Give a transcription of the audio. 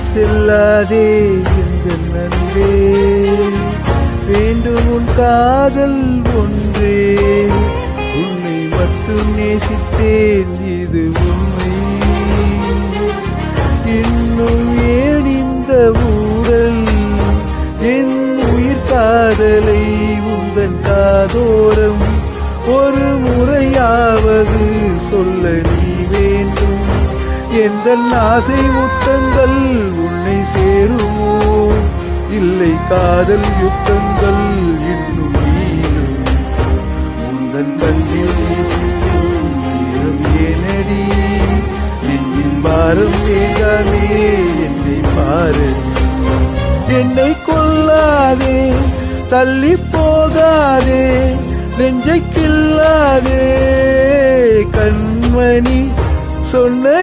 செல்லாதே எங்கள் நண்பே, வேண்டும் உன் காதல் ஒன்றே, உன்னை மட்டும் நேசித்தேன் இது உண்மை. இன்னும் ஏன் இந்த ஊடல், என் உயிர் காதலை உந்தன் காதோரம் ஒரு முறையாவது சொல்ல நீ வேண்டும். எந்த ஆசை முத்தங்கள் உன்னை சேருமோ, இல்லை காதல் யுத்தங்கள் இன்னும் நீளும். உந்தன் கண்ணில் நேரம் ஏனடி, நெஞ்சின் பாரம் ஏகாமே என்னை பாரு. என்னை கொல்லாதே, தள்ளி போகாதே, நெஞ்சை கில்லாதே, கண்மணி சொன்ன